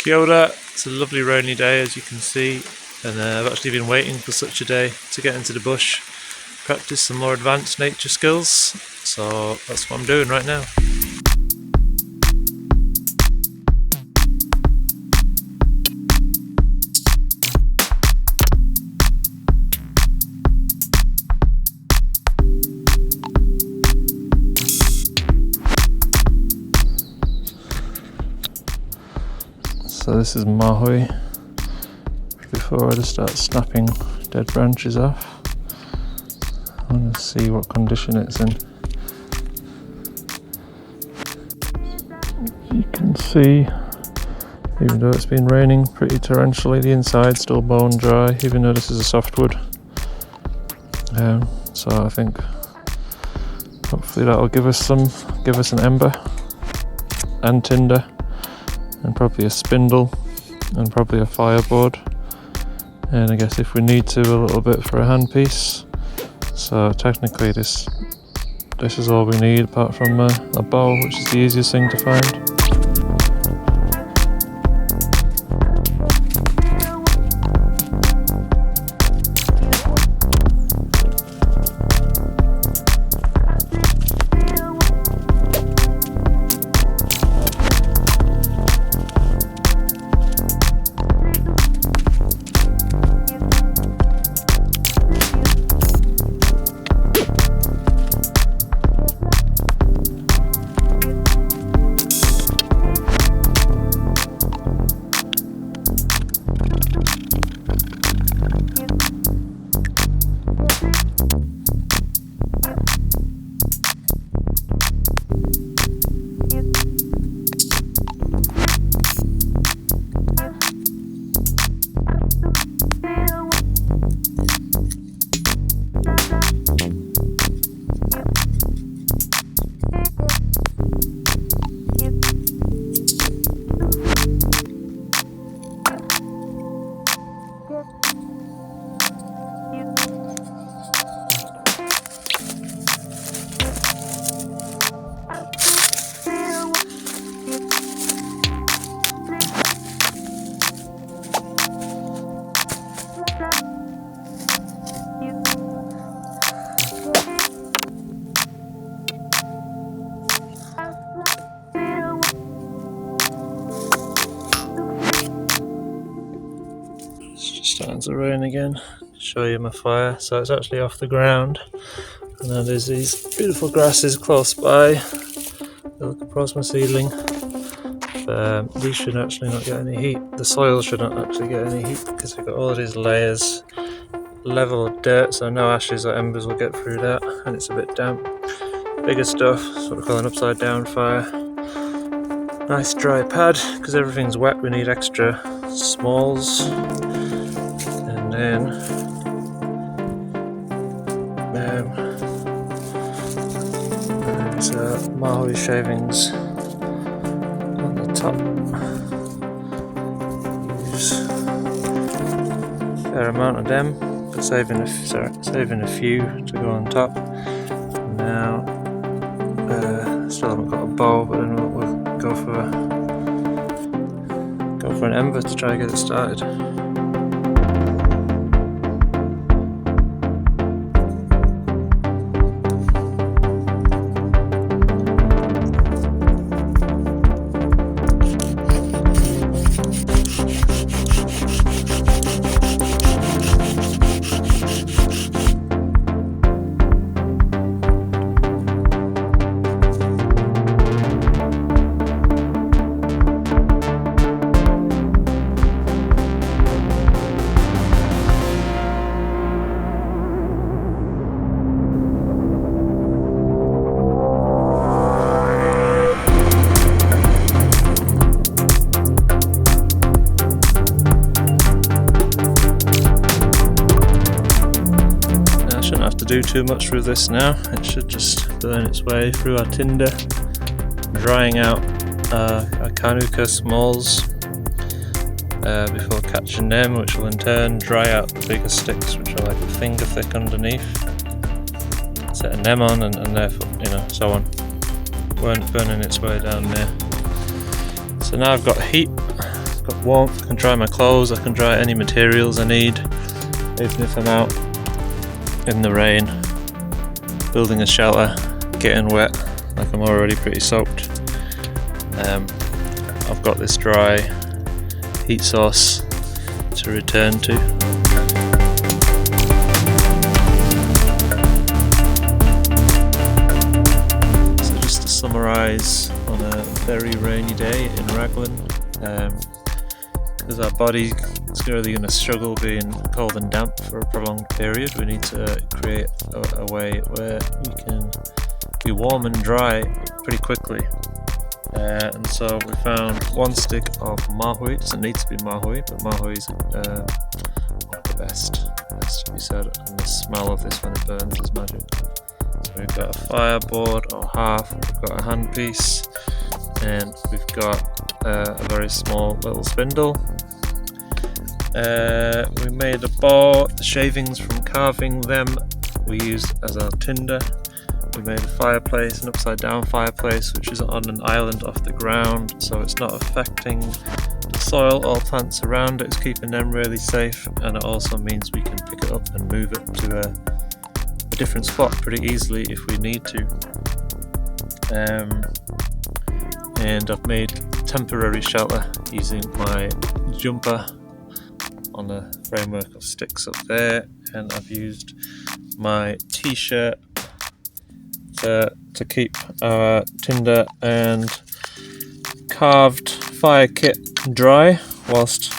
Kia ora. It's a lovely rainy day, as you can see, and I've actually been waiting for such a day to get into the bush, practice some more advanced nature skills, so that's what I'm doing right now. So this is mahui, before I just start snapping dead branches off. I want to see what condition it's in. You can see, even though it's been raining pretty torrentially, the inside's still bone dry, even though this is a softwood. So I think hopefully that'll give us an ember and tinder, and probably a spindle, and probably a fireboard, and I guess if we need to, a little bit for a handpiece. So technically this is all we need, apart from a bow, which is the easiest thing to find. Starting to rain again. Show you my fire. So it's actually off the ground, and then there's these beautiful grasses close by. Look across my ceiling. These should actually not get any heat. The soil should not actually get any heat because we've got all of these layers level of dirt, so no ashes or embers will get through that, and it's a bit damp. Bigger stuff, that's what we call an upside down fire. Nice dry pad, because everything's wet we need extra smalls. And then there's mahui shavings on the top. Use a fair amount of them, but saving a few to go on top. Now still haven't got a bow, but then we'll go for an ember to try and get it started. Do too much with this now. It should just burn its way through our tinder, drying out our kanuka smalls before catching them, which will in turn dry out the bigger sticks, which are like a finger thick underneath, setting them on, and therefore, so on, burning its way down there. So now I've got heat got warmth, I can dry my clothes, I can dry any materials I need, even if I'm out in the rain, building a shelter, getting wet, like I'm already pretty soaked. I've got this dry heat source to return to. So just to summarise, on a very rainy day in Raglan, because our body is really going to struggle being cold and damp for a prolonged period, we need to create a way where we can be warm and dry pretty quickly. And so we found one stick of mahui. It doesn't need to be mahui, but mahui is the best to be said, and the smell of this when it burns is magic. So we've got a fireboard or half, we've got a handpiece, and we've got a very small little spindle. We made a bow. The shavings from carving them we used as our tinder. We made a fireplace, an upside down fireplace, which is on an island off the ground, so it's not affecting the soil or plants around it. It's keeping them really safe, and it also means we can pick it up and move it to a different spot pretty easily if we need to. And I've made temporary shelter using my jumper on a framework of sticks up there, and I've used my t-shirt to keep our tinder and carved fire kit dry whilst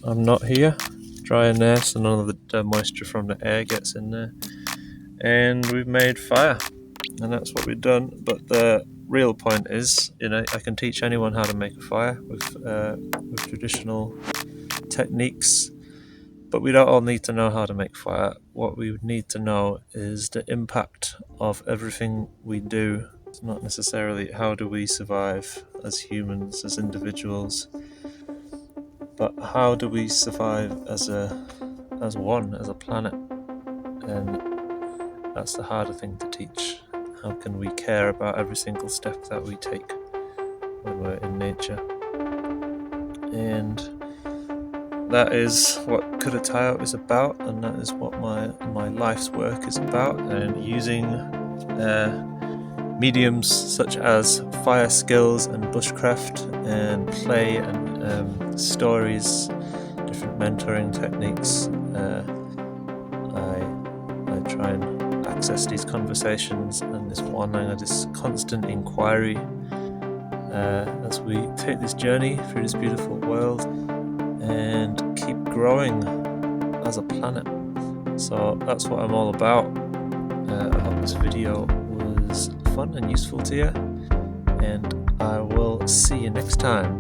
I'm not here. Dry in there so none of the moisture from the air gets in there. And we've made fire, and that's what we've done. But the real point is, I can teach anyone how to make a fire with traditional techniques. But we don't all need to know how to make fire. What we would need to know is the impact of everything we do. It's not necessarily how do we survive as humans, as individuals, but how do we survive as one, as a planet. And that's the harder thing to teach. How can we care about every single step that we take when we're in nature? And that is what Kuratao is about, and that is what my life's work is about. And using mediums such as fire skills and bushcraft and play and stories, different mentoring techniques, I try and access these conversations and this Whaingaroa, this constant inquiry as we take this journey through this beautiful world and keep growing as a planet. So that's what I'm all about. I hope this video was fun and useful to you, and I will see you next time.